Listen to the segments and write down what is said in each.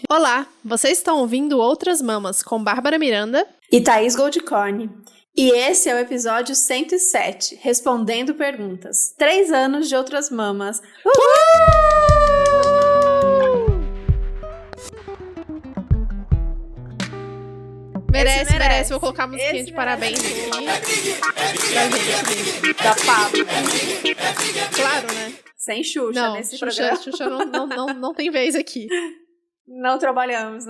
Olá, vocês estão ouvindo Outras Mamas com Bárbara Miranda e Thaís Goldcorn. E esse é o episódio 107, Respondendo Perguntas. 3 anos de Outras Mamas. Merece. Vou colocar a musiquinha de parabéns aqui pra gente. Da Pablo. Claro, né? Sem Xuxa nesse programa. Xuxa não tem vez aqui. Não trabalhamos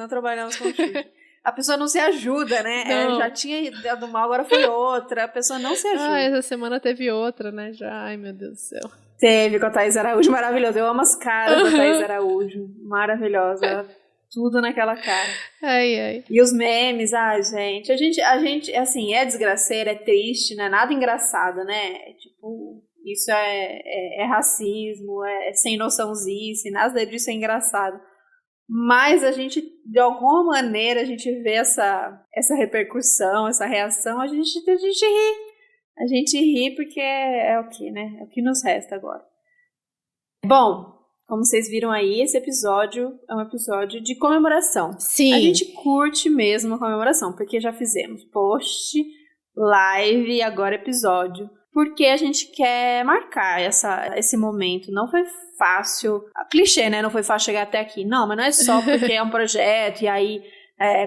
com Xuxa. A pessoa não se ajuda, né? Já tinha dado mal, agora foi outra. A pessoa não se ajuda. Essa semana teve outra, né? Ai, meu Deus do céu. Teve com a Thaís Araújo, maravilhoso. Eu amo as caras da Thaís Araújo. Maravilhosa. Tudo naquela cara. Ai. E os memes, gente. A gente, assim, é desgraceira, é triste, não é nada engraçado, né? Tipo, isso é racismo, é sem noçãozice, nada disso é engraçado. Mas a gente, de alguma maneira, a gente vê essa repercussão, essa reação, a gente ri. A gente ri porque é o que, né? É o que nos resta agora. Bom, como vocês viram aí, esse episódio é um episódio de comemoração. Sim. A gente curte mesmo a comemoração, porque já fizemos post, live e agora episódio. Porque a gente quer marcar esse momento. Não foi fácil, clichê, né? Não foi fácil chegar até aqui. Não, mas não é só porque é um projeto e aí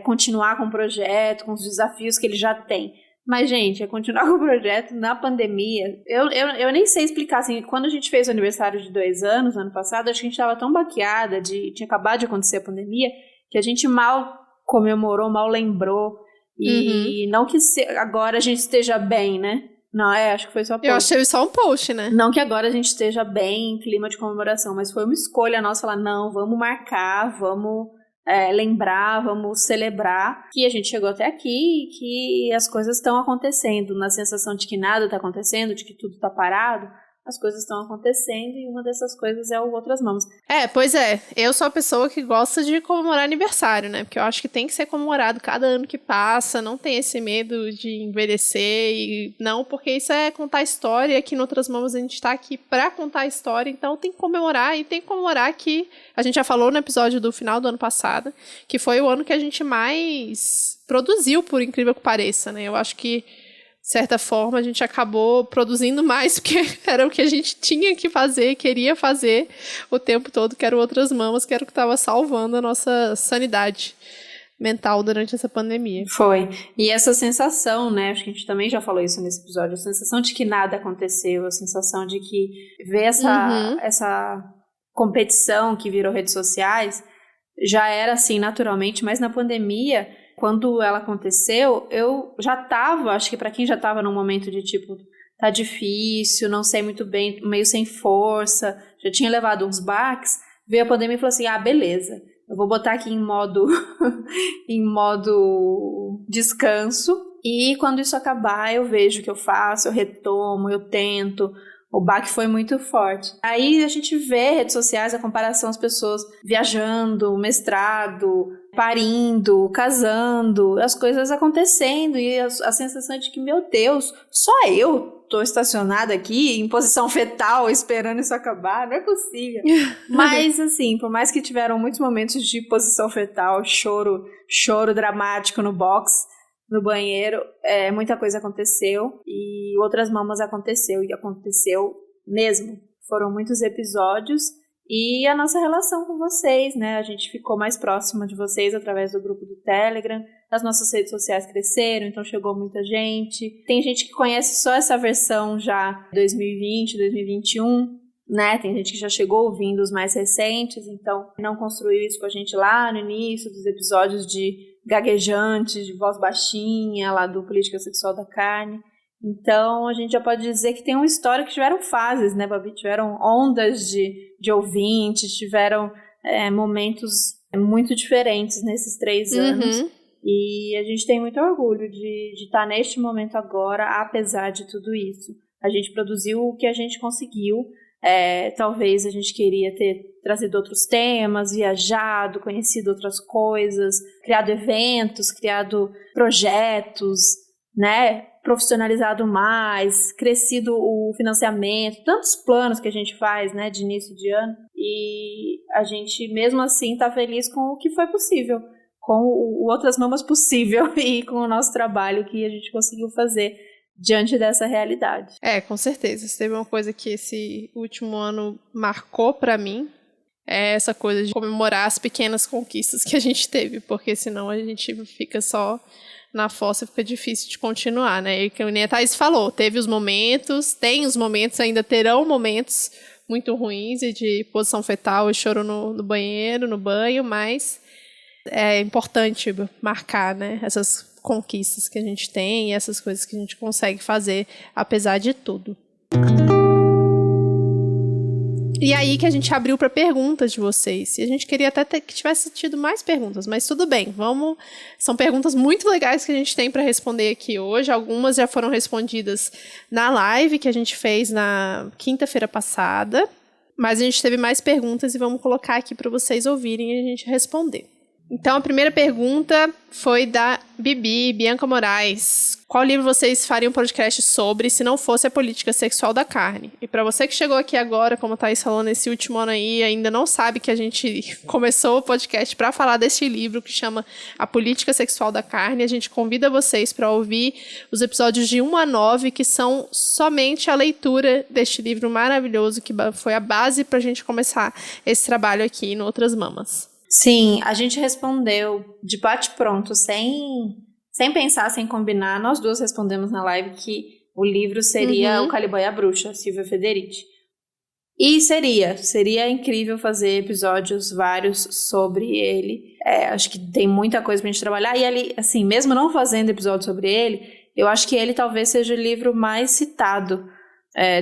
continuar com o projeto, com os desafios que ele já tem. Mas, gente, é continuar com o projeto na pandemia. Eu nem sei explicar, assim, quando a gente fez o aniversário de 2 anos, ano passado, acho que a gente estava tão baqueada, tinha acabado de acontecer a pandemia, que a gente mal comemorou, mal lembrou. E não que agora a gente esteja bem, né? Não, acho que foi só post. Eu achei só um post, né? Não que agora a gente esteja bem em clima de comemoração, mas foi uma escolha nossa falar, não, vamos marcar, vamos lembrar, vamos celebrar que a gente chegou até aqui e que as coisas estão acontecendo, na sensação de que nada está acontecendo, de que tudo está parado. As coisas estão acontecendo e uma dessas coisas é o Outras Mamas. Pois é. Eu sou a pessoa que gosta de comemorar aniversário, né? Porque eu acho que tem que ser comemorado cada ano que passa. Não tem esse medo de envelhecer. Não, porque isso é contar história. Aqui no Outras Mamas a gente tá aqui pra contar história. Então tem que comemorar. E tem que comemorar que a gente já falou no episódio do final do ano passado, que foi o ano que a gente mais produziu, por incrível que pareça, né? Eu acho que de certa forma, a gente acabou produzindo mais, porque era o que a gente tinha que fazer, queria fazer o tempo todo, que era Outras Mamas, que era o que estava salvando a nossa sanidade mental durante essa pandemia. Foi. E essa sensação, né, acho que a gente também já falou isso nesse episódio, a sensação de que nada aconteceu, a sensação de que ver essa competição que virou redes sociais, já era assim naturalmente, mas na pandemia, quando ela aconteceu, eu já tava, acho que pra quem já tava num momento de tipo, tá difícil, não sei muito bem, meio sem força, já tinha levado uns baques, veio a pandemia e falou assim, beleza, eu vou botar aqui em modo descanso, e quando isso acabar eu vejo o que eu faço, eu retomo, eu tento. O baque foi muito forte. Aí a gente vê redes sociais, a comparação, as pessoas viajando, mestrado, parindo, casando, as coisas acontecendo e a sensação de que, meu Deus, só eu tô estacionada aqui em posição fetal esperando isso acabar, não é possível. Mas assim, por mais que tiveram muitos momentos de posição fetal, choro dramático no box, no banheiro, muita coisa aconteceu e Outras Mamas aconteceu e aconteceu mesmo. Foram muitos episódios e a nossa relação com vocês, né? A gente ficou mais próxima de vocês através do grupo do Telegram, as nossas redes sociais cresceram, então chegou muita gente. Tem gente que conhece só essa versão já 2020, 2021, né? Tem gente que já chegou ouvindo os mais recentes, então não construiu isso com a gente lá no início dos episódios de gaguejante, de voz baixinha, lá do Política Sexual da Carne. Então, a gente já pode dizer que tem uma história que tiveram fases, né, Babi? Tiveram ondas de ouvintes, tiveram momentos muito diferentes nesses 3 anos. E a gente tem muito orgulho de estar neste momento agora, apesar de tudo isso. A gente produziu o que a gente conseguiu. Talvez a gente queria ter trazido outros temas, viajado, conhecido outras coisas, criado eventos, criado projetos, né, profissionalizado mais, crescido o financiamento, tantos planos que a gente faz, né, de início de ano. e a gente mesmo assim tá feliz com o que foi possível, com o Outras Mamas possível e com o nosso trabalho que a gente conseguiu fazer diante dessa realidade. Com certeza. Se teve uma coisa que esse último ano marcou pra mim, é essa coisa de comemorar as pequenas conquistas que a gente teve, porque senão a gente fica só na fossa e fica difícil de continuar, né? E que a Thaís falou, teve os momentos, tem os momentos, ainda terão momentos muito ruins e de posição fetal e choro no banheiro, no banho, mas é importante marcar, né, essas conquistas que a gente tem e essas coisas que a gente consegue fazer, apesar de tudo. E aí que a gente abriu para perguntas de vocês. E a gente queria até que tivesse tido mais perguntas, mas tudo bem, vamos. São perguntas muito legais que a gente tem para responder aqui hoje. Algumas já foram respondidas na live que a gente fez na quinta-feira passada, mas a gente teve mais perguntas e vamos colocar aqui para vocês ouvirem e a gente responder. Então, a primeira pergunta foi da Bianca Moraes. Qual livro vocês fariam um podcast sobre se não fosse a política sexual da carne? E para você que chegou aqui agora, como a Thaís falou, nesse último ano aí, ainda não sabe que a gente começou o podcast para falar desse livro que chama A Política Sexual da Carne, a gente convida vocês para ouvir os episódios de 1 a 9, que são somente a leitura deste livro maravilhoso, que foi a base para a gente começar esse trabalho aqui no Outras Mamas. Sim, a gente respondeu de bate-pronto, sem pensar, sem combinar. Nós duas respondemos na live que o livro seria O Caliban e a Bruxa, Silvia Federici. E seria incrível fazer episódios vários sobre ele. Acho que tem muita coisa pra gente trabalhar. E ali, assim, mesmo não fazendo episódio sobre ele, eu acho que ele talvez seja o livro mais citado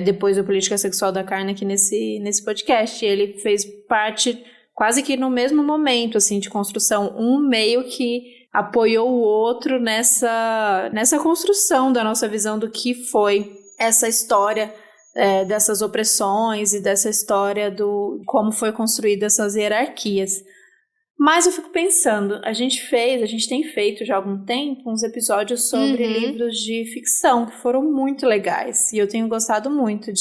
depois do Política Sexual da Carne aqui nesse podcast. Ele fez parte quase que no mesmo momento, assim, de construção, um meio que apoiou o outro nessa construção da nossa visão do que foi essa história dessas opressões e dessa história do como foi construída essas hierarquias. Mas eu fico pensando, a gente tem feito já há algum tempo uns episódios sobre livros de ficção que foram muito legais, e eu tenho gostado muito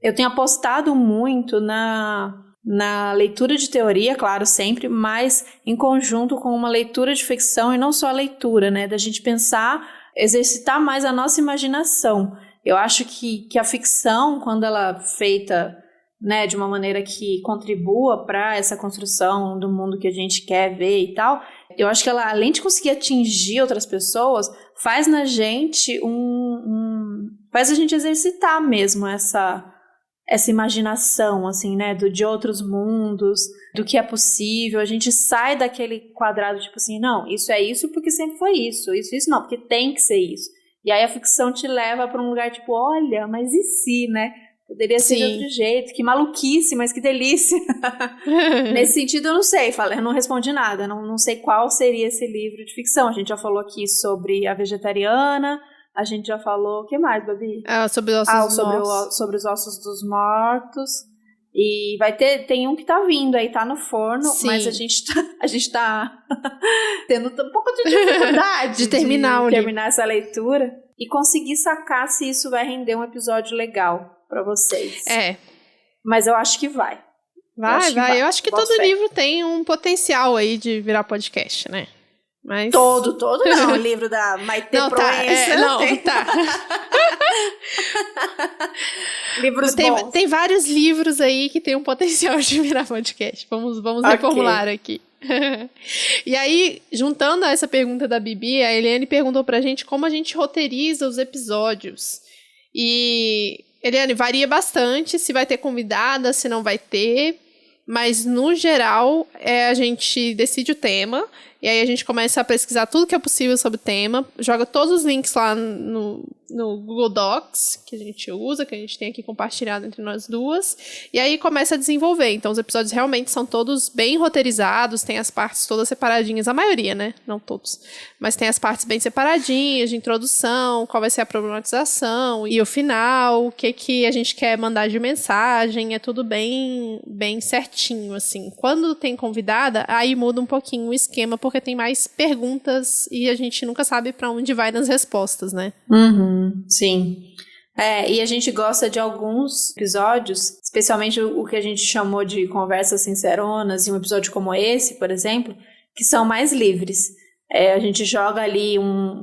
eu tenho apostado muito na leitura de teoria, claro, sempre, mas em conjunto com uma leitura de ficção, e não só a leitura, né, da gente pensar, exercitar mais a nossa imaginação. Eu acho que a ficção, quando ela é feita, né, de uma maneira que contribua para essa construção do mundo que a gente quer ver e tal, eu acho que ela, além de conseguir atingir outras pessoas, faz na gente faz a gente exercitar mesmo essa imaginação, assim, né, de outros mundos, do que é possível. A gente sai daquele quadrado, tipo assim, não, isso é isso porque sempre foi isso não, porque tem que ser isso. E aí a ficção te leva para um lugar, tipo, olha, mas e se, né? Poderia ser de outro jeito, que maluquice, mas que delícia. Nesse sentido, eu não sei, eu não respondi nada, não sei qual seria esse livro de ficção. A gente já falou aqui sobre A Vegetariana, a gente já falou, o que mais, Babi? Sobre os ossos dos mortos. Sobre os ossos dos mortos. E tem um que tá vindo aí, tá no forno. Sim. Mas a gente tá tendo um pouco de dificuldade de terminar essa leitura e conseguir sacar se isso vai render um episódio legal pra vocês. Mas eu acho que vai. Eu acho que todo livro tem um potencial aí de virar podcast, né? Mas... Todo não, o livro da Maite Proença. Tá. Livros bons. Tem vários livros aí que tem um potencial de virar podcast. Vamos reformular aqui. E aí, juntando a essa pergunta da Bibi, a Eliane perguntou pra gente como a gente roteiriza os episódios. E, Eliane, varia bastante se vai ter convidada, se não vai ter. Mas, no geral, a gente decide o tema. E aí a gente começa a pesquisar tudo que é possível sobre o tema, joga todos os links lá no Google Docs, que a gente usa, que a gente tem aqui compartilhado entre nós duas, e aí começa a desenvolver. Então os episódios realmente são todos bem roteirizados, tem as partes todas separadinhas, a maioria, né? Não todos. Mas tem as partes bem separadinhas, de introdução, qual vai ser a problematização, e o final, o que a gente quer mandar de mensagem, é tudo bem certinho, assim. Quando tem convidada, aí muda um pouquinho o esquema, porque tem mais perguntas e a gente nunca sabe pra onde vai nas respostas, né? Sim. E a gente gosta de alguns episódios, especialmente o que a gente chamou de conversas sinceronas, e um episódio como esse, por exemplo, que são mais livres. A gente joga ali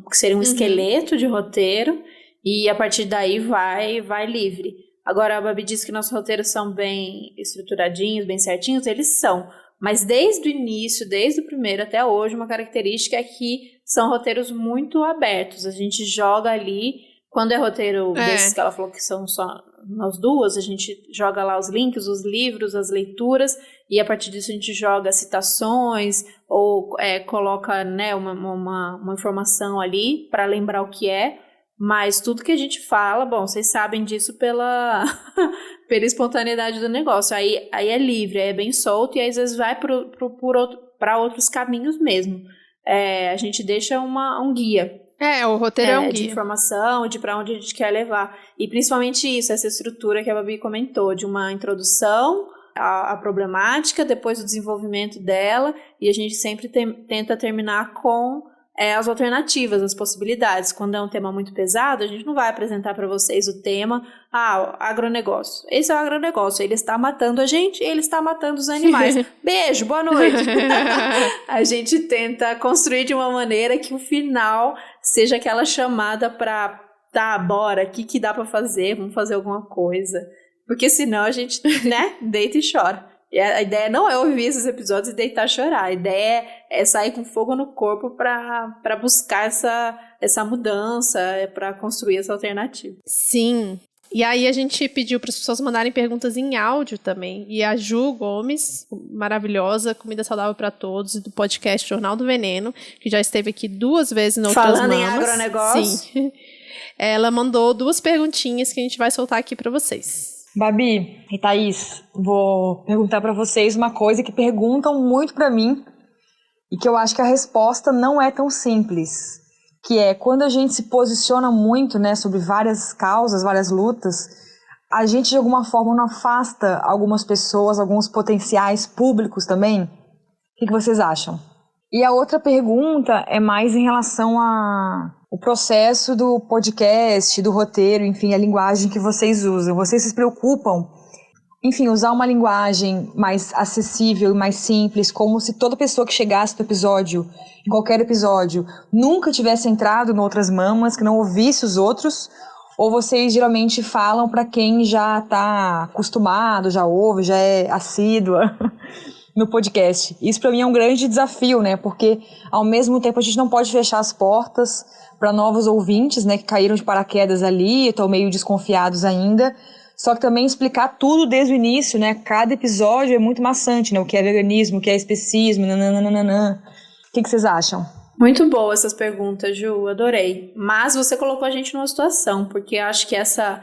que seria um esqueleto de roteiro, e a partir daí vai livre. Agora, a Babi disse que nossos roteiros são bem estruturadinhos, bem certinhos, eles são. Mas desde o início, desde o primeiro até hoje, uma característica é que são roteiros muito abertos. A gente joga ali. Quando é roteiro desses que ela falou que são só nós duas, a gente joga lá os links, os livros, as leituras, e a partir disso a gente joga citações ou coloca, né, uma informação ali para lembrar o que é, mas tudo que a gente fala, bom, vocês sabem disso pela espontaneidade do negócio, aí é livre, aí é bem solto, e aí às vezes vai para outros caminhos mesmo. A gente deixa um guia. O roteiro é um guia. De informação, de para onde a gente quer levar. E principalmente isso, essa estrutura que a Babi comentou, de uma introdução à problemática, depois o desenvolvimento dela, e a gente sempre tenta terminar com as alternativas, as possibilidades. Quando é um tema muito pesado, a gente não vai apresentar para vocês o tema, agronegócio. Esse é o agronegócio, ele está matando a gente, ele está matando os animais. Beijo, boa noite. A gente tenta construir de uma maneira que o final seja aquela chamada para, bora, o que dá para fazer, vamos fazer alguma coisa. Porque senão a gente, né, deita e chora. E a ideia não é ouvir esses episódios e deitar a chorar. A ideia é sair com fogo no corpo para buscar essa mudança, para construir essa alternativa. Sim. E aí a gente pediu para as pessoas mandarem perguntas em áudio também. E a Ju Gomes, maravilhosa, Comida Saudável para Todos, do podcast Jornal do Veneno, que já esteve aqui 2 vezes no Outras Mamas. Falando em agronegócio. Sim. Ela mandou 2 perguntinhas que a gente vai soltar aqui para vocês. Babi e Thaís, vou perguntar para vocês uma coisa que perguntam muito para mim e que eu acho que a resposta não é tão simples, que é quando a gente se posiciona muito, né, sobre várias causas, várias lutas, a gente de alguma forma não afasta algumas pessoas, alguns potenciais públicos também? O que vocês acham? E a outra pergunta é mais em relação ao processo do podcast, do roteiro, enfim, a linguagem que vocês usam. Vocês se preocupam, enfim, usar uma linguagem mais acessível e mais simples, como se toda pessoa que chegasse no episódio, em qualquer episódio, nunca tivesse entrado em Outras Mamas, que não ouvisse os outros, ou vocês geralmente falam para quem já está acostumado, já ouve, já é assídua no podcast? Isso para mim é um grande desafio, né? Porque ao mesmo tempo a gente não pode fechar as portas para novos ouvintes, né, que caíram de paraquedas ali, estão meio desconfiados ainda. Só que também explicar tudo desde o início, né? Cada episódio é muito maçante, né? O que é veganismo, o que é especismo, nananana. O que vocês acham? Muito boa essas perguntas, Ju, adorei. Mas você colocou a gente numa situação, porque acho que essa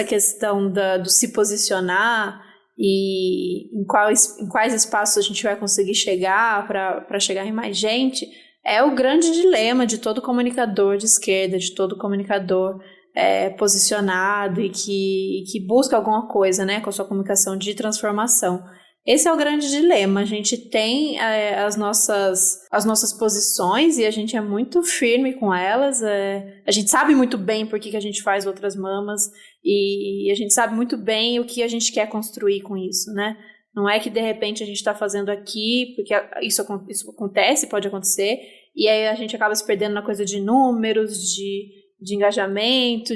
questão do se posicionar e em quais espaços a gente vai conseguir chegar para chegar em mais gente, é o grande dilema de todo comunicador de esquerda, de todo comunicador posicionado e que busca alguma coisa, né, com a sua comunicação de transformação. Esse é o grande dilema. A gente tem as nossas posições e a gente é muito firme com elas. A gente sabe muito bem por que a gente faz Outras Mamas e a gente sabe muito bem o que a gente quer construir com isso, né? Não é que de repente a gente está fazendo aqui, porque isso acontece, pode acontecer, e aí a gente acaba se perdendo na coisa de números, de engajamento,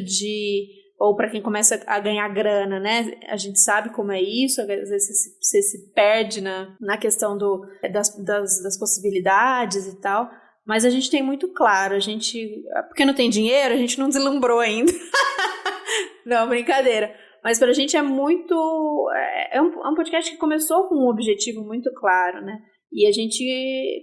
ou para quem começa a ganhar grana, né? A gente sabe como é isso, às vezes você se perde na questão das possibilidades e tal, mas a gente tem muito claro, porque não tem dinheiro, a gente não deslumbrou ainda. Não, brincadeira. Mas pra gente é muito... É um podcast que começou com um objetivo muito claro, né? E a gente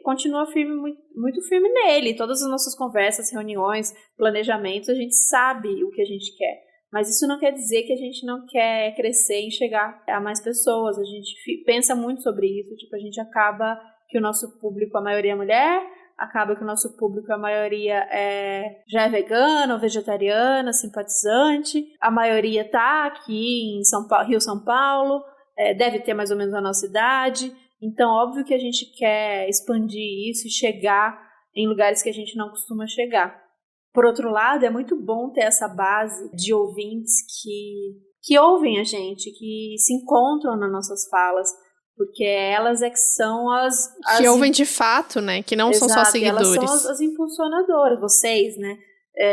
continua firme, muito firme nele. Todas as nossas conversas, reuniões, planejamentos, a gente sabe o que a gente quer. Mas isso não quer dizer que a gente não quer crescer e chegar a mais pessoas. A gente pensa muito sobre isso. Tipo, a gente acaba que o nosso público, a maioria é mulher, acaba que o nosso público, a maioria já é vegana ou vegetariana, simpatizante. A maioria tá aqui em Rio, São Paulo, deve ter mais ou menos a nossa idade. Então, óbvio que a gente quer expandir isso e chegar em lugares que a gente não costuma chegar. Por outro lado, é muito bom ter essa base de ouvintes que ouvem a gente, que se encontram nas nossas falas, porque elas é que são as que ouvem de fato, né? Que não são só seguidores. Elas são as impulsionadoras, vocês, né?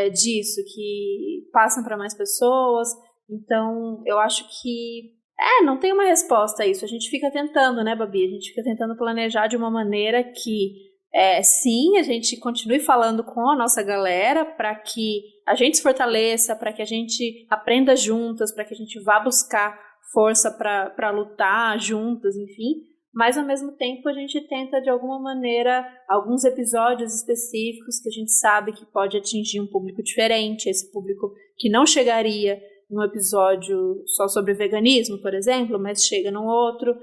Disso, que passam para mais pessoas. Então, eu acho que não tem uma resposta a isso. A gente fica tentando, né, Babi? A gente fica tentando planejar de uma maneira que, sim, a gente continue falando com a nossa galera para que a gente se fortaleça, para que a gente aprenda juntas, para que a gente vá buscar força para lutar juntas, enfim. Mas, ao mesmo tempo, a gente tenta, de alguma maneira, alguns episódios específicos que a gente sabe que pode atingir um público diferente, esse público que não chegaria num episódio só sobre veganismo, por exemplo, mas chega num outro,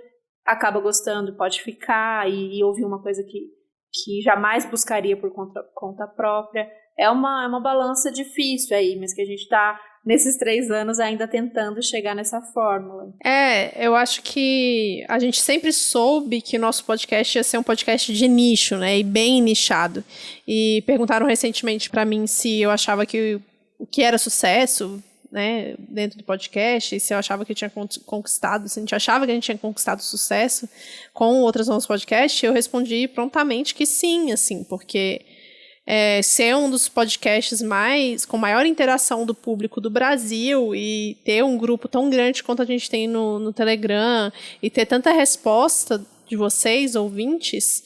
acaba gostando, pode ficar e ouvir uma coisa que jamais buscaria por conta própria. É uma balança difícil aí, mas que a gente está, nesses 3 anos, ainda tentando chegar nessa fórmula. Eu acho que a gente sempre soube que o nosso podcast ia ser um podcast de nicho, né, e bem nichado. E perguntaram recentemente para mim se eu achava que o que era sucesso, né, dentro do podcast, se eu achava que tinha conquistado, se a gente achava que a gente tinha conquistado sucesso com outros nossos podcasts, eu respondi prontamente que sim, assim, porque ser um dos podcasts com maior interação do público do Brasil e ter um grupo tão grande quanto a gente tem no Telegram e ter tanta resposta de vocês, ouvintes,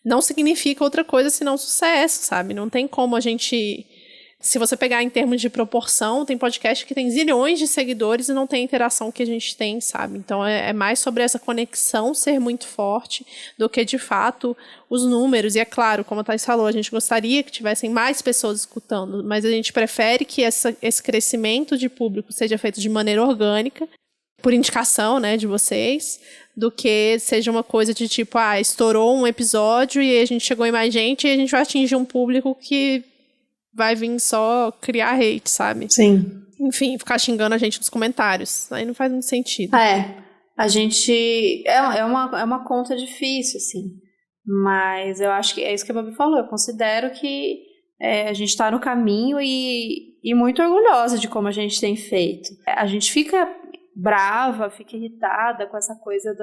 não significa outra coisa senão sucesso, sabe? Não tem como a gente... Se você pegar em termos de proporção, tem podcast que tem zilhões de seguidores e não tem a interação que a gente tem, sabe? Então, é mais sobre essa conexão ser muito forte do que, de fato, os números. E é claro, como a Thais falou, a gente gostaria que tivessem mais pessoas escutando, mas a gente prefere que esse crescimento de público seja feito de maneira orgânica, por indicação, né, de vocês, do que seja uma coisa de tipo, estourou um episódio e a gente chegou em mais gente e a gente vai atingir um público que vai vir só criar hate, sabe? Sim. Enfim, ficar xingando a gente nos comentários. Aí não faz muito sentido. A gente... É uma conta difícil, assim. Mas eu acho que é isso que a Babi falou. Eu considero que a gente tá no caminho e muito orgulhosa de como a gente tem feito. A gente fica brava, fica irritada com essa coisa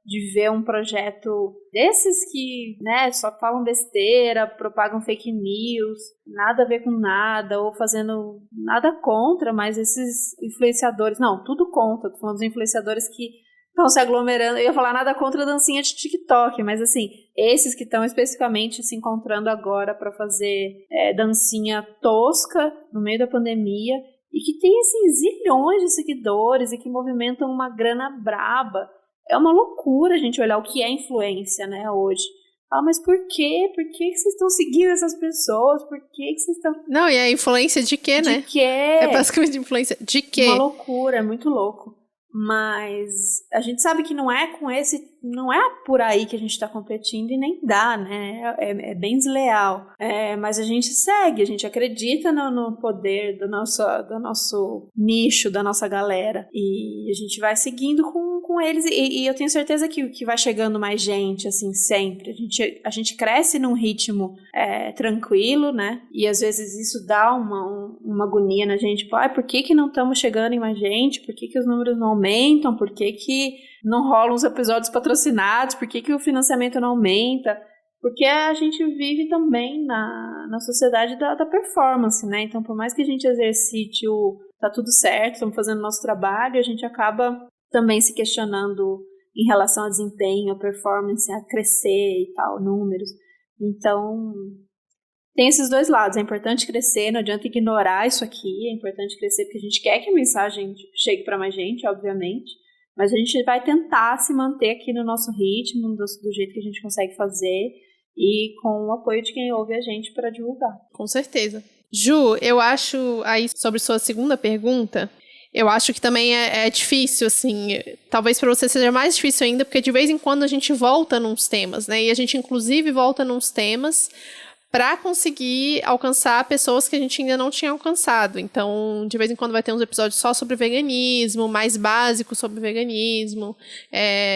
de ver um projeto desses que, né, só falam besteira, propagam fake news, nada a ver com nada, ou fazendo nada contra, mas esses influenciadores, não, tudo contra, tô falando dos influenciadores que estão se aglomerando, eu ia falar nada contra a dancinha de TikTok, mas assim, esses que estão especificamente se encontrando agora para fazer dancinha tosca no meio da pandemia, e que tem, assim, zilhões de seguidores e que movimentam uma grana braba. É uma loucura a gente olhar o que é influência, né, hoje. Mas por quê? Por que vocês estão seguindo essas pessoas? Por que vocês estão... Não, e é influência de quê, né? De quê? É basicamente influência de quê? Uma loucura, é muito louco. Mas a gente sabe que não é por aí que a gente está competindo e nem dá, né? É bem desleal. Mas a gente segue, a gente acredita no poder do nosso nicho, da nossa galera. E a gente vai seguindo com eles. E eu tenho certeza que vai chegando mais gente, assim, sempre. A gente cresce num ritmo tranquilo, né? E às vezes isso dá uma agonia na gente. Tipo, por que não estamos chegando em mais gente? Por que os números não aumentam? Por que não rolam os episódios patrocinados? Por que o financiamento não aumenta? Porque a gente vive também na sociedade da performance, né? Então, por mais que a gente exercite tá tudo certo, estamos fazendo o nosso trabalho, a gente acaba também se questionando em relação a desempenho, a performance, a crescer e tal, números. Então, tem esses dois lados. É importante crescer, não adianta ignorar isso aqui. É importante crescer porque a gente quer que a mensagem chegue para mais gente, obviamente. Mas a gente vai tentar se manter aqui no nosso ritmo, do jeito que a gente consegue fazer e com o apoio de quem ouve a gente para divulgar. Com certeza. Ju, eu acho, aí sobre sua segunda pergunta, eu acho que também é difícil, assim, talvez para você seja mais difícil ainda, porque de vez em quando a gente volta nos temas, né? E a gente, inclusive, volta nos temas para conseguir alcançar pessoas que a gente ainda não tinha alcançado. Então, de vez em quando vai ter uns episódios só sobre veganismo, mais básicos sobre veganismo.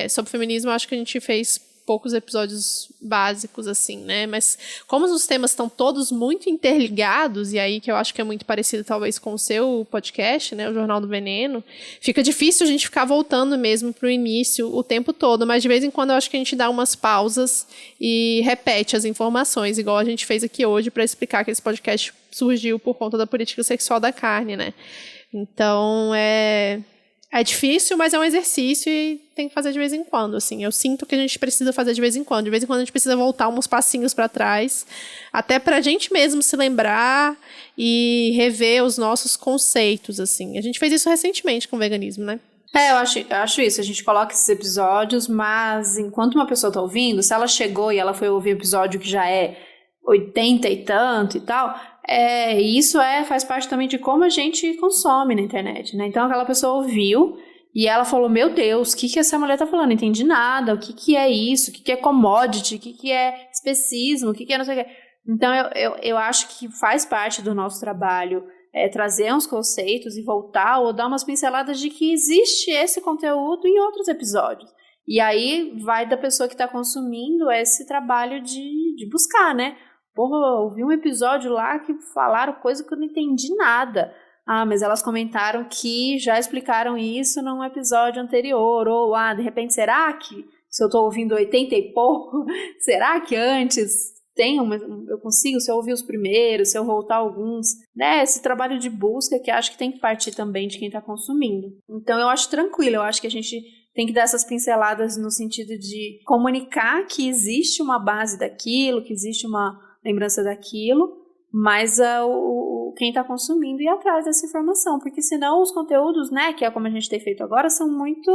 Sobre feminismo, acho que a gente fez poucos episódios básicos, assim, né? Mas como os temas estão todos muito interligados, e aí que eu acho que é muito parecido talvez com o seu podcast, né? O Jornal do Veneno, fica difícil a gente ficar voltando mesmo pro início o tempo todo, mas de vez em quando eu acho que a gente dá umas pausas e repete as informações, igual a gente fez aqui hoje para explicar que esse podcast surgiu por conta da política sexual da carne, né? Então, é difícil, mas é um exercício e tem que fazer de vez em quando, assim. Eu sinto que a gente precisa fazer de vez em quando. De vez em quando a gente precisa voltar uns passinhos para trás, até pra gente mesmo se lembrar e rever os nossos conceitos, assim. A gente fez isso recentemente com o veganismo, né? Eu acho isso. A gente coloca esses episódios, mas enquanto uma pessoa tá ouvindo, se ela chegou e ela foi ouvir um episódio que já é 80 e tanto e tal, isso faz parte também de como a gente consome na internet, né? Então aquela pessoa ouviu e ela falou, meu Deus, o que essa mulher tá falando? Não entendi nada, o que é isso? O que é commodity? O que é especismo? O que é não sei o que? Então eu acho que faz parte do nosso trabalho trazer uns conceitos e voltar ou dar umas pinceladas de que existe esse conteúdo em outros episódios. E aí vai da pessoa que está consumindo esse trabalho de buscar, né? Porra, eu ouvi um episódio lá que falaram coisa que eu não entendi nada. Ah, mas elas comentaram que já explicaram isso num episódio anterior. Ou, de repente, será que se eu estou ouvindo 80 e pouco, será que antes eu consigo, se eu ouvir os primeiros, se eu voltar alguns, né? Esse trabalho de busca que acho que tem que partir também de quem está consumindo. Então, eu acho tranquilo, eu acho que a gente tem que dar essas pinceladas no sentido de comunicar que existe uma base daquilo, que existe uma lembrança daquilo, mas quem está consumindo ir atrás dessa informação, porque senão os conteúdos, né, que é como a gente tem feito agora, são muito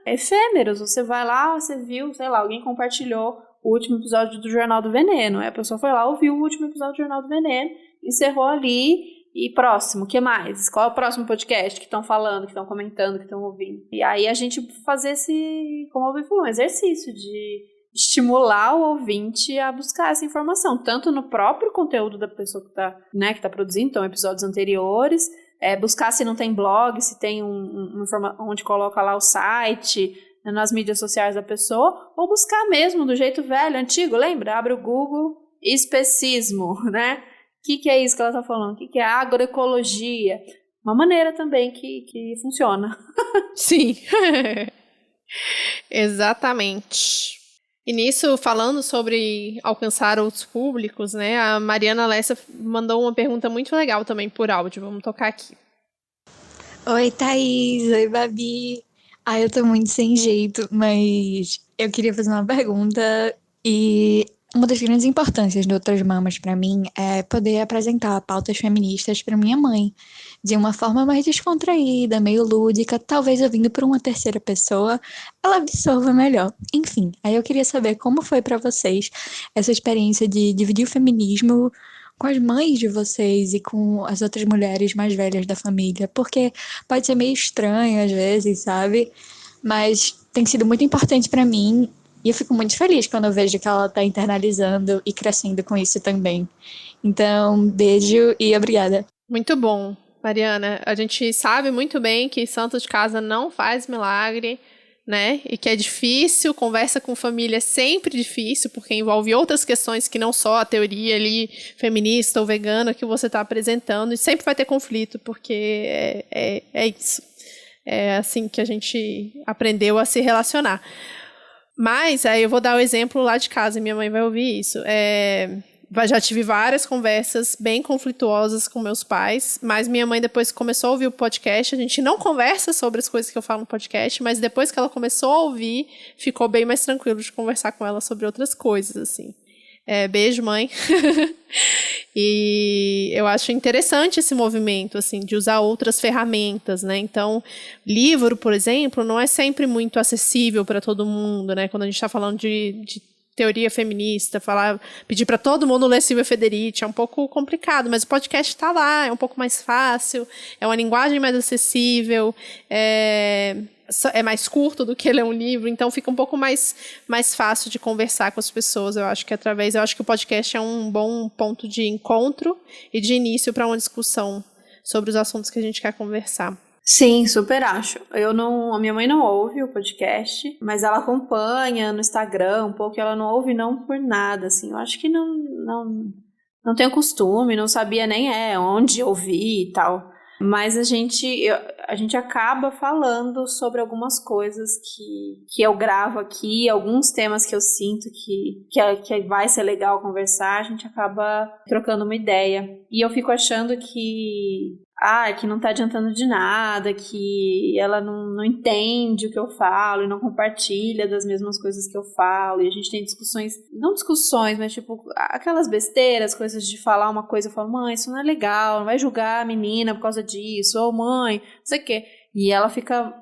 efêmeros. Você vai lá, você viu, sei lá, alguém compartilhou o último episódio do Jornal do Veneno, a pessoa foi lá, ouviu o último episódio do Jornal do Veneno, encerrou ali, e próximo, o que mais? Qual é o próximo podcast que estão falando, que estão comentando, que estão ouvindo? E aí a gente fazer como o Alvin falou, um exercício de estimular o ouvinte a buscar essa informação, tanto no próprio conteúdo da pessoa que está produzindo, então episódios anteriores, buscar se não tem blog, se tem onde coloca lá o site, nas mídias sociais da pessoa, ou buscar mesmo do jeito velho, antigo, lembra? Abre o Google, especismo, né? O que é isso que ela está falando? O que é agroecologia? Uma maneira também que funciona. Sim, exatamente. E nisso, falando sobre alcançar outros públicos, né? A Mariana Lessa mandou uma pergunta muito legal também por áudio. Vamos tocar aqui. Oi, Thaís. Oi, Babi. Eu tô muito sem jeito, mas eu queria fazer uma pergunta e uma das grandes importâncias do Outras Mamas pra mim é poder apresentar pautas feministas pra minha mãe de uma forma mais descontraída, meio lúdica, talvez ouvindo por uma terceira pessoa, ela absorva melhor. Enfim, aí eu queria saber como foi pra vocês essa experiência de dividir o feminismo com as mães de vocês e com as outras mulheres mais velhas da família, porque pode ser meio estranho às vezes, sabe? Mas tem sido muito importante pra mim e eu fico muito feliz quando eu vejo que ela tá internalizando e crescendo com isso também. Então, beijo e obrigada. Muito bom, Mariana. A gente sabe muito bem que santo de casa não faz milagre, né? E que é difícil, conversa com família é sempre difícil, porque envolve outras questões que não só a teoria ali feminista ou vegana que você está apresentando, e sempre vai ter conflito, porque é isso. É assim que a gente aprendeu a se relacionar. Mas aí eu vou dar o exemplo lá de casa, e minha mãe vai ouvir isso. Já tive várias conversas bem conflituosas com meus pais, mas minha mãe depois começou a ouvir o podcast, a gente não conversa sobre as coisas que eu falo no podcast, mas depois que ela começou a ouvir, ficou bem mais tranquilo de conversar com ela sobre outras coisas, assim. Beijo, mãe. E eu acho interessante esse movimento, assim, de usar outras ferramentas, né? Então, livro, por exemplo, não é sempre muito acessível para todo mundo, né? Quando a gente está falando de teoria feminista, pedir para todo mundo ler Silvia Federici é um pouco complicado, mas o podcast está lá, é um pouco mais fácil, é uma linguagem mais acessível, é mais curto do que ler um livro, então fica um pouco mais fácil de conversar com as pessoas. Eu acho que o podcast é um bom ponto de encontro e de início para uma discussão sobre os assuntos que a gente quer conversar. Sim, super acho. A minha mãe não ouve o podcast, mas ela acompanha no Instagram um pouco, e ela não ouve não por nada, assim. Eu acho que não tenho costume, não sabia nem onde ouvir e tal. Mas a gente acaba falando sobre algumas coisas que eu gravo aqui, alguns temas que eu sinto que vai ser legal conversar, a gente acaba trocando uma ideia. E eu fico achando que não tá adiantando de nada, que ela não entende o que eu falo e não compartilha das mesmas coisas que eu falo, e a gente tem discussões, não discussões, mas tipo, aquelas besteiras, coisas de falar uma coisa, eu falo, mãe, isso não é legal, não vai julgar a menina por causa disso, ou mãe, não sei o quê. E ela fica,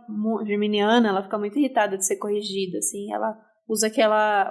geminiana, ela fica muito irritada de ser corrigida, assim, ela usa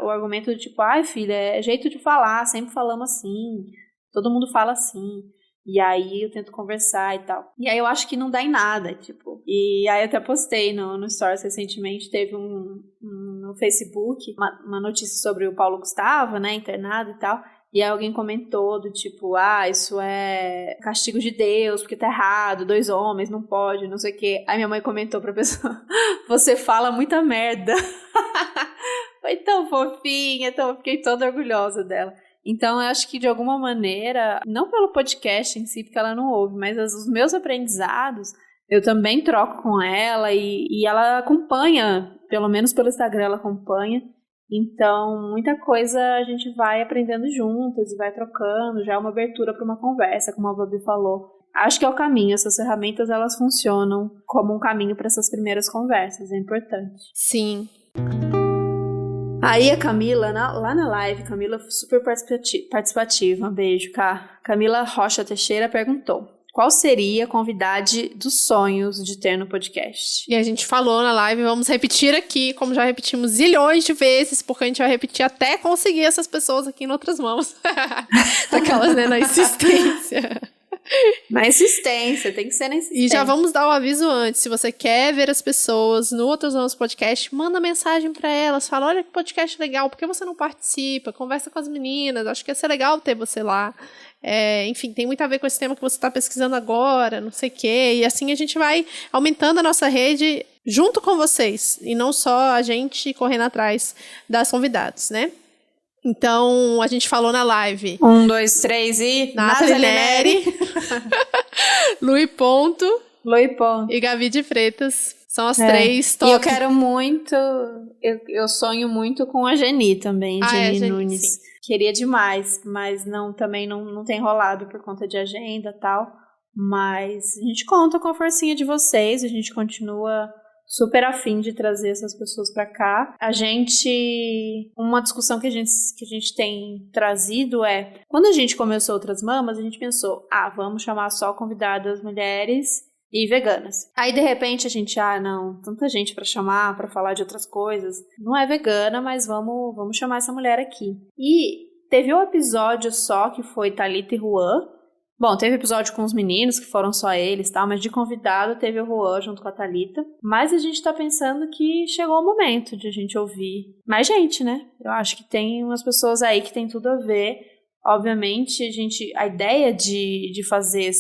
o argumento do tipo, filha, é jeito de falar, sempre falamos assim, todo mundo fala assim. E aí eu tento conversar e tal. E aí eu acho que não dá em nada, tipo. E aí eu até postei no Stories recentemente, teve no Facebook, uma notícia sobre o Paulo Gustavo, né, internado e tal. E aí alguém comentou do tipo, isso é castigo de Deus, porque tá errado, 2 homens, não pode, não sei o quê. Aí minha mãe comentou pra pessoa, você fala muita merda. Foi tão fofinha, então eu fiquei toda orgulhosa dela. Então, eu acho que de alguma maneira, não pelo podcast em si, porque ela não ouve, mas os meus aprendizados, eu também troco com ela e ela acompanha, pelo menos pelo Instagram ela acompanha. Então, muita coisa a gente vai aprendendo juntas e vai trocando, já é uma abertura para uma conversa, como a Babi falou. Acho que é o caminho, essas ferramentas elas funcionam como um caminho para essas primeiras conversas, é importante. Sim. Aí a Camila, lá na live, Camila super participativa, um beijo, Cá. Camila Rocha Teixeira perguntou, qual seria a convidade dos sonhos de ter no podcast? E a gente falou na live, vamos repetir aqui, como já repetimos zilhões de vezes, porque a gente vai repetir até conseguir essas pessoas aqui em outras mãos. Daquelas, né, na insistência. Na insistência, tem que ser na insistência. E já vamos dar o aviso antes, se você quer ver as pessoas no Outras Mãos Podcast, manda mensagem pra elas, fala, olha que podcast legal, por que você não participa? Conversa com as meninas, acho que ia ser legal ter você lá. Enfim, tem muito a ver com esse tema que você está pesquisando agora, não sei o quê, e assim a gente vai aumentando a nossa rede junto com vocês, e não só a gente correndo atrás das convidadas, né? Então, a gente falou na live. 1, 2, 3 e... Nathalie Neri. Lui Ponto. E Gabi de Freitas. São as 3 top. E eu quero muito... Eu sonho muito com a Geni também, Geni Nunes. Sim. Queria demais, mas também não tem rolado por conta de agenda e tal. Mas a gente conta com a forcinha de vocês, a gente continua super afim de trazer essas pessoas pra cá. Uma discussão que a gente tem trazido é, quando a gente começou Outras Mamas, a gente pensou, vamos chamar só convidadas mulheres e veganas. Aí, de repente, a gente, não, tanta gente pra chamar, pra falar de outras coisas. Não é vegana, mas vamos chamar essa mulher aqui. E teve um episódio só que foi Thalita e Juan. Bom, teve episódio com os meninos, que foram só eles, tal, mas de convidado teve o Juan junto com a Thalita. Mas a gente tá pensando que chegou o momento de a gente ouvir mais gente, né? Eu acho que tem umas pessoas aí que tem tudo a ver. Obviamente, a ideia de fazer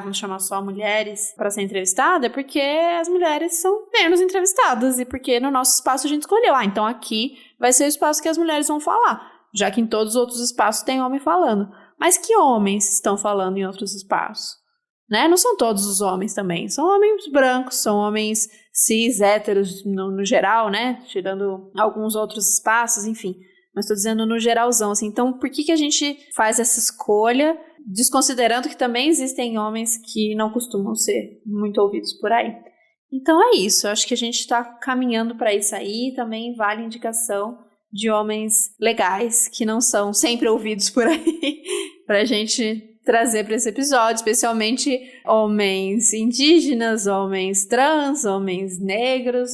vamos chamar só mulheres para ser entrevistada é porque as mulheres são menos entrevistadas e porque no nosso espaço a gente escolheu. Então aqui vai ser o espaço que as mulheres vão falar, já que em todos os outros espaços tem homem falando. Mas que homens estão falando em outros espaços? Né? Não são todos os homens também. São homens brancos, são homens cis, héteros no geral, né? Tirando alguns outros espaços, enfim. Mas estou dizendo no geralzão, assim. Então, por que a gente faz essa escolha, desconsiderando que também existem homens que não costumam ser muito ouvidos por aí? Então é isso. Eu acho que a gente está caminhando para isso aí. Também vale indicação de homens legais que não são sempre ouvidos por aí pra gente trazer para esse episódio, especialmente homens indígenas, homens trans, homens negros,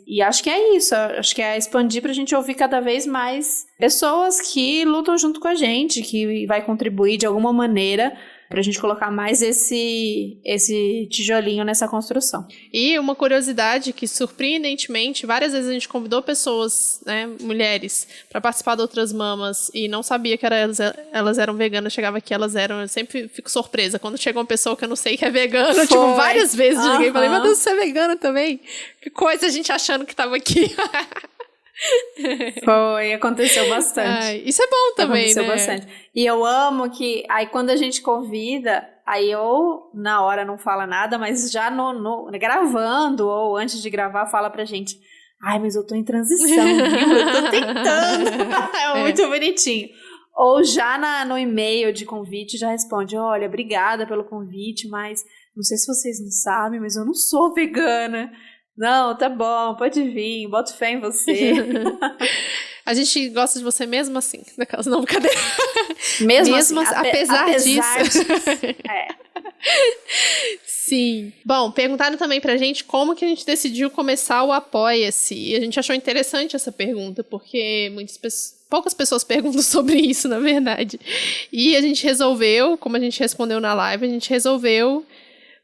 e acho que é isso, acho que é expandir pra gente ouvir cada vez mais pessoas que lutam junto com a gente, que vai contribuir de alguma maneira pra gente colocar mais esse tijolinho nessa construção. E uma curiosidade que, surpreendentemente, várias vezes a gente convidou pessoas, né, mulheres, pra participar de Outras Mamas e não sabia que elas eram veganas, chegava aqui, elas eram, eu sempre fico surpresa quando chega uma pessoa que eu não sei que é vegana, tipo, várias vezes eu cheguei e falei, meu Deus, você é vegana também? Que coisa, a gente achando que tava aqui. Aconteceu bastante. Ai, isso é bom também, aconteceu né? Bastante. E eu amo que, aí quando a gente convida, aí eu, na hora, não fala nada, mas já gravando ou antes de gravar, fala pra gente, ai, mas eu tô em transição, viu? Eu tô tentando. É muito bonitinho. Ou já no e-mail de convite, já responde, olha, obrigada pelo convite, mas não sei se vocês não sabem, mas eu não sou vegana. Não, tá bom, pode vir, boto fé em você. A gente gosta de você mesmo assim, daquelas não, brincadeira. Mesmo assim, apesar disso. É. Sim. Bom, perguntaram também pra gente como que a gente decidiu começar o Apoia-se. E a gente achou interessante essa pergunta, porque poucas pessoas perguntam sobre isso, na verdade. E a gente resolveu, como a gente respondeu na live, a gente resolveu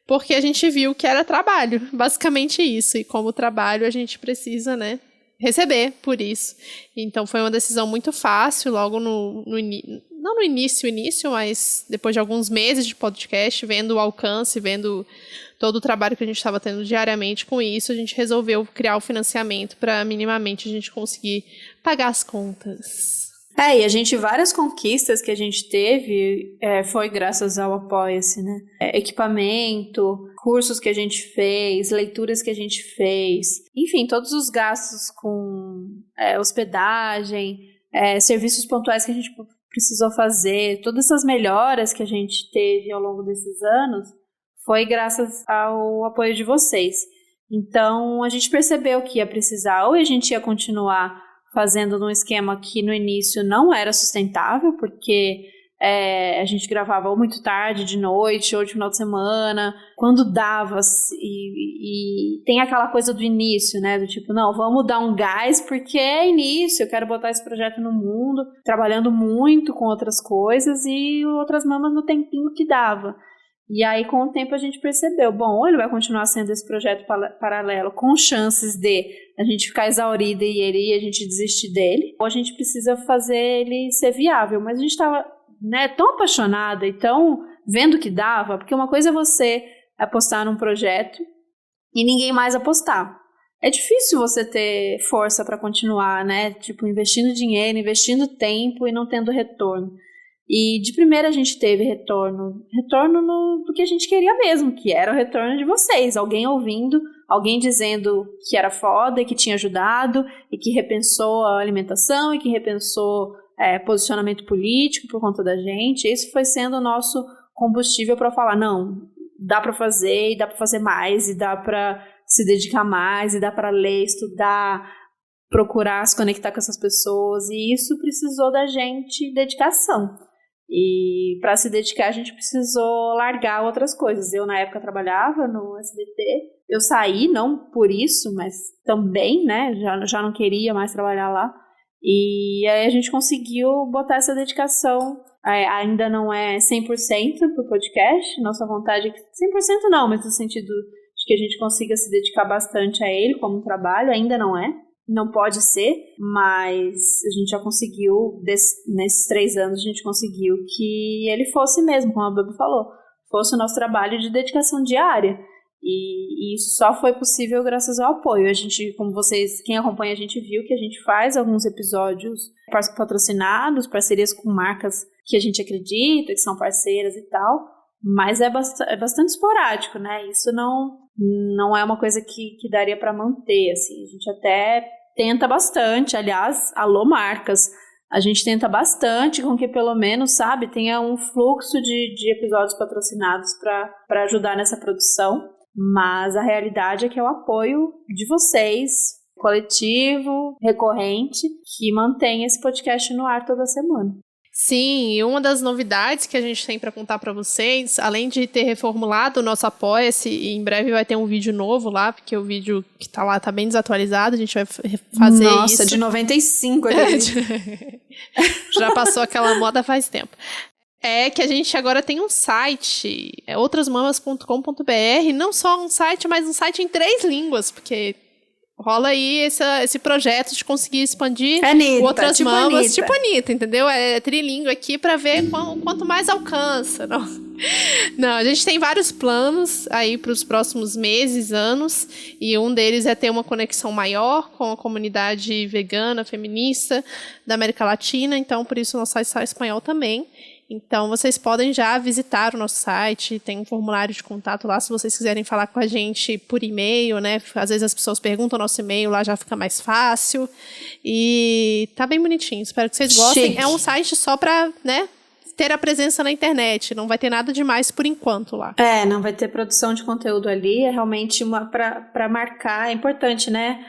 porque a gente viu que era trabalho, basicamente isso. E como trabalho, a gente precisa, né, receber por isso. Então, foi uma decisão muito fácil, logo não no início, mas depois de alguns meses de podcast, vendo o alcance, vendo todo o trabalho que a gente estava tendo diariamente com isso, a gente resolveu criar o financiamento para minimamente a gente conseguir pagar as contas. E várias conquistas que a gente teve foi graças ao Apoia-se, né? Equipamento, cursos que a gente fez, leituras que a gente fez, enfim, todos os gastos com hospedagem, serviços pontuais que a gente precisou fazer, todas essas melhoras que a gente teve ao longo desses anos, foi graças ao apoio de vocês. Então, a gente percebeu que ia precisar, ou a gente ia continuar fazendo num esquema que no início não era sustentável, porque a gente gravava ou muito tarde, de noite, ou de final de semana, quando dava, e tem aquela coisa do início, né, do tipo, não, vamos dar um gás, porque é início, eu quero botar esse projeto no mundo, trabalhando muito com outras coisas, e Outras Mamas no tempinho que dava. E aí, com o tempo, a gente percebeu, bom, ou ele vai continuar sendo esse projeto paralelo, com chances de a gente ficar exaurida e a gente desistir dele, ou a gente precisa fazer ele ser viável. Mas a gente estava, né, tão apaixonada e tão vendo que dava, porque uma coisa é você apostar num projeto e ninguém mais apostar. É difícil você ter força para continuar, né, tipo, investindo dinheiro, investindo tempo e não tendo retorno. E de primeira a gente teve retorno do que a gente queria mesmo, que era o retorno de vocês, alguém ouvindo, alguém dizendo que era foda e que tinha ajudado e que repensou a alimentação e que repensou posicionamento político por conta da gente. Esse foi sendo o nosso combustível para falar, não, dá para fazer e dá para fazer mais e dá para se dedicar mais e dá para ler, estudar, procurar se conectar com essas pessoas, e isso precisou da gente dedicação. E para se dedicar a gente precisou largar outras coisas. Eu na época trabalhava no SBT, eu saí, não por isso, mas também, né, já não queria mais trabalhar lá, e aí a gente conseguiu botar essa dedicação. Ainda não é 100% pro podcast, nossa vontade é que 100% não, mas no sentido de que a gente consiga se dedicar bastante a ele como trabalho, ainda não é. Não pode ser, mas a gente já conseguiu, nesses 3 anos, a gente conseguiu que ele fosse mesmo, como a Babi falou, fosse o nosso trabalho de dedicação diária. E isso só foi possível graças ao apoio. A gente, como vocês, quem acompanha a gente viu que a gente faz alguns episódios patrocinados, parcerias com marcas que a gente acredita, que são parceiras e tal, mas é bastante esporádico, né? Isso não é uma coisa que daria para manter, assim. A gente até tenta bastante, aliás, alô marcas, a gente tenta bastante com que pelo menos, sabe, tenha um fluxo de episódios patrocinados para ajudar nessa produção, mas a realidade é que é o apoio de vocês, coletivo, recorrente, que mantém esse podcast no ar toda semana. Sim, e uma das novidades que a gente tem para contar para vocês, além de ter reformulado o nosso Apoia-se, e em breve vai ter um vídeo novo lá, porque o vídeo que tá lá tá bem desatualizado, a gente vai fazer isso. Nossa, de 95 aquele vídeo. Já passou aquela moda faz tempo. é que a gente agora tem um site, outrasmamas.com.br, não só um site, mas um site em 3 línguas, porque rola aí esse projeto de conseguir expandir Anitta, outras tipo mamas, Anitta. tipo Anitta, entendeu? É trilingue aqui pra ver quanto mais alcança. Não, a gente tem vários planos aí pros próximos meses, anos, e um deles é ter uma conexão maior com a comunidade vegana, feminista da América Latina, então por isso o nosso site está em espanhol também. Então, vocês podem já visitar o nosso site, tem um formulário de contato lá, se vocês quiserem falar com a gente por e-mail, né? Às vezes as pessoas perguntam o nosso e-mail, lá já fica mais fácil. E tá bem bonitinho, espero que vocês gostem. Chique. É um site só pra, né, ter a presença na internet, não vai ter nada demais por enquanto lá. Não vai ter produção de conteúdo ali, é realmente pra marcar, é importante, né?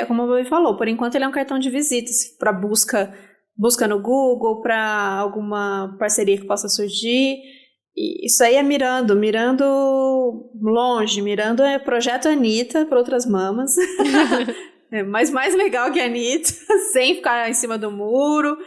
Como a Bobby falou, por enquanto ele é um cartão de visitas para busca no Google, para alguma parceria que possa surgir. E isso aí é mirando longe, mirando é projeto Anitta para outras mamas. Mas mais legal que a Anitta, sem ficar em cima do muro,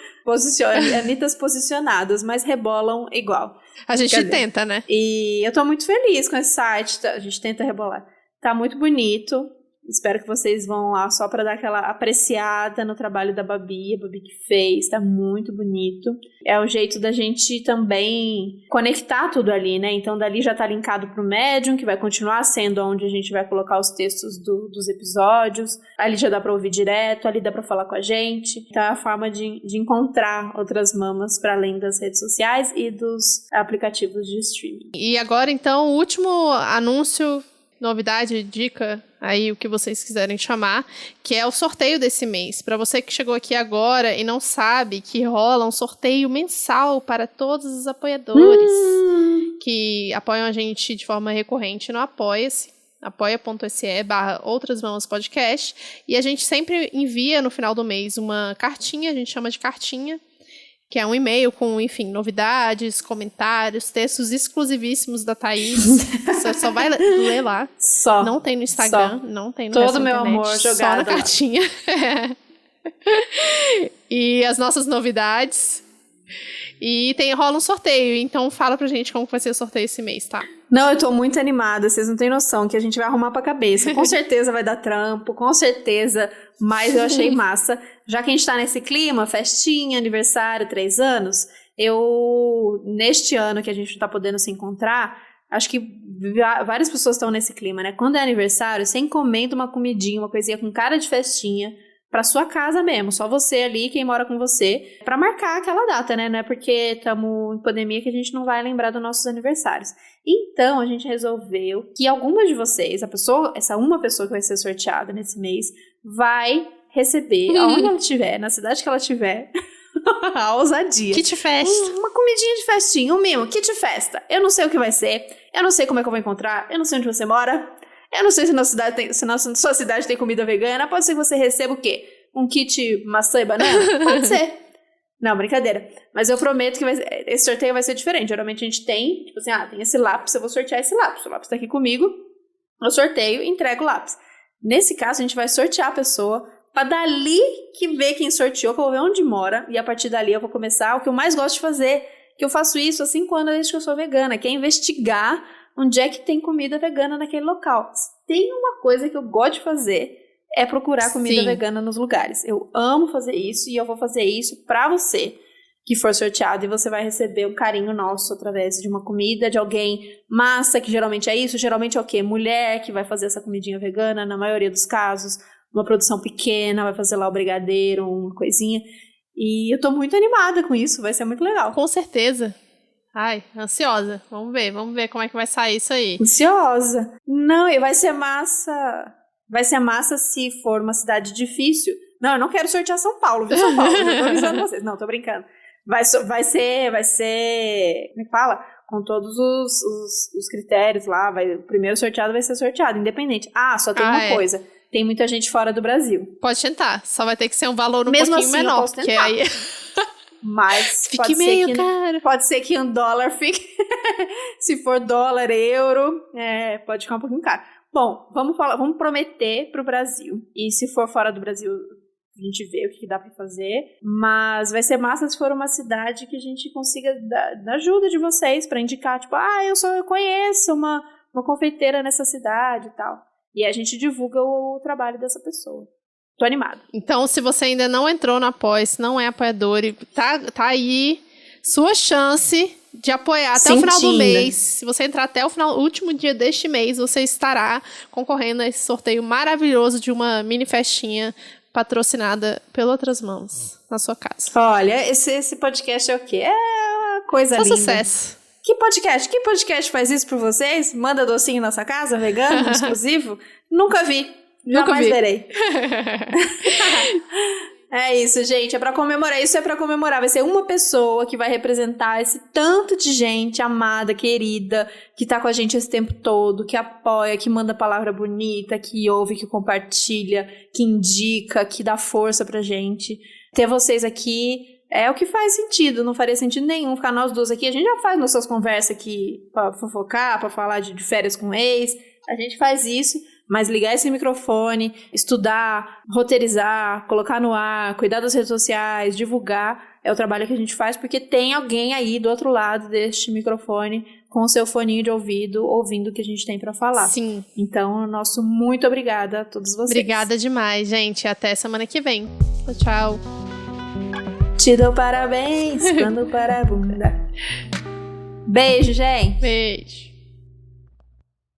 Anitas posicionadas, mas rebolam igual. A gente tenta, né? E eu tô muito feliz com esse site, a gente tenta rebolar. Tá muito bonito. Espero que vocês vão lá só para dar aquela apreciada no trabalho da Babi, a Babi que fez, tá muito bonito. É o jeito da gente também conectar tudo ali, né? Então dali já tá linkado pro Medium, que vai continuar sendo onde a gente vai colocar os textos dos episódios. Ali já dá para ouvir direto, ali dá para falar com a gente. Então é a forma de encontrar outras mamas para além das redes sociais e dos aplicativos de streaming. E agora, então, o último anúncio, novidade, dica, aí o que vocês quiserem chamar, que é o sorteio desse mês. Para você que chegou aqui agora e não sabe que rola um sorteio mensal para todos os apoiadores que apoiam a gente de forma recorrente no Apoia-se, apoia.se/outrasmamaspodcast, e a gente sempre envia no final do mês uma cartinha, a gente chama de cartinha, que é um e-mail com, enfim, novidades, comentários, textos exclusivíssimos da Thaís. Você só vai ler lá. Só. Não tem no Instagram, Só. não tem no Todo resto da meu internet, amor só jogado na lá. cartinha. E as nossas novidades. E rola um sorteio, então fala pra gente como vai ser o sorteio esse mês, tá? Não, eu tô muito animada, vocês não têm noção que a gente vai arrumar pra cabeça. Com certeza vai dar trampo, com certeza, mas eu achei massa. Já que a gente tá nesse clima, festinha, aniversário, 3 anos, neste ano que a gente não tá podendo se encontrar, acho que várias pessoas estão nesse clima, né? Quando é aniversário, você encomenda uma comidinha, uma coisinha com cara de festinha, pra sua casa mesmo, só você ali, quem mora com você, pra marcar aquela data, né? Não é porque estamos em pandemia que a gente não vai lembrar dos nossos aniversários. Então, a gente resolveu que algumas de vocês, essa uma pessoa que vai ser sorteada nesse mês, vai receber, aonde ela estiver, na cidade que ela estiver, a ousadia. Kit festa. Uma comidinha de festinha, um mimo, kit festa. Eu não sei o que vai ser, eu não sei como é que eu vou encontrar, eu não sei onde você mora, eu não sei se na sua cidade tem comida vegana. Pode ser que você receba o quê? Um kit maçã e banana? Pode ser. Não, brincadeira. Mas eu prometo que esse sorteio vai ser diferente. Geralmente a gente tem, tipo assim, tem esse lápis, eu vou sortear esse lápis. O lápis tá aqui comigo, eu sorteio e entrego o lápis. Nesse caso, a gente vai sortear a pessoa pra dali que ver quem sorteou, que eu vou ver onde mora. E a partir dali eu vou começar o que eu mais gosto de fazer, que eu faço isso há 5 anos desde que eu sou vegana, que é investigar onde é que tem comida vegana naquele local. Se tem uma coisa que eu gosto de fazer, é procurar comida vegana nos lugares. Eu amo fazer isso e eu vou fazer isso pra você que for sorteado, e você vai receber um carinho nosso através de uma comida de alguém massa, que geralmente é isso. Geralmente é o quê? Mulher que vai fazer essa comidinha vegana, na maioria dos casos. Uma produção pequena, vai fazer lá o brigadeiro, uma coisinha. E eu tô muito animada com isso, vai ser muito legal. Com certeza. Ai, ansiosa. Vamos ver como é que vai sair isso aí. Ansiosa. Não, e vai ser massa. Vai ser massa se for uma cidade difícil. Não, eu não quero sortear São Paulo, viu, São Paulo? Eu já tô avisando vocês. Não, tô brincando. Vai ser, como é que fala? Com todos os critérios lá. O primeiro sorteado vai ser sorteado, independente. Só tem uma coisa. Tem muita gente fora do Brasil. Pode tentar. Só vai ter que ser um valor um Mesmo pouquinho assim, menor. eu posso porque tentar. aí... Mas fique meio caro. Pode ser que $1 fique. Se for dólar, euro, pode ficar um pouquinho caro. Bom, vamos prometer pro Brasil. E se for fora do Brasil, a gente vê o que dá pra fazer, mas vai ser massa se for uma cidade que a gente consiga dar ajuda de vocês pra indicar, tipo, eu conheço uma confeiteira nessa cidade e tal. E a gente divulga o trabalho dessa pessoa. Tô animada. Então, se você ainda não entrou no Apoia-se, não é apoiador, e tá aí sua chance de apoiar até o final do mês. Se você entrar até o último dia deste mês, você estará concorrendo a esse sorteio maravilhoso de uma mini festinha patrocinada pelas outras mãos na sua casa. Olha, esse podcast é o quê? É uma coisa linda. Sucesso. Que podcast faz isso por vocês? Manda docinho na nossa casa, vegano, exclusivo? Nunca vi. Jamais verei. É isso, gente. É pra comemorar. Isso é pra comemorar. Vai ser uma pessoa que vai representar esse tanto de gente amada, querida, que tá com a gente esse tempo todo, que apoia, que manda palavra bonita, que ouve, que compartilha, que indica, que dá força pra gente. Ter vocês aqui é o que faz sentido. Não faria sentido nenhum ficar nós duas aqui. A gente já faz nossas conversas aqui pra fofocar, pra falar de férias com ex. A gente faz isso. Mas ligar esse microfone, estudar, roteirizar, colocar no ar, cuidar das redes sociais, divulgar, é o trabalho que a gente faz, porque tem alguém aí do outro lado deste microfone com o seu foninho de ouvido, ouvindo o que a gente tem pra falar. Sim. Então, nosso muito obrigada a todos vocês. Obrigada demais, gente. Até semana que vem. Tchau. Te dou parabéns quando para a bunda. Beijo, gente. Beijo.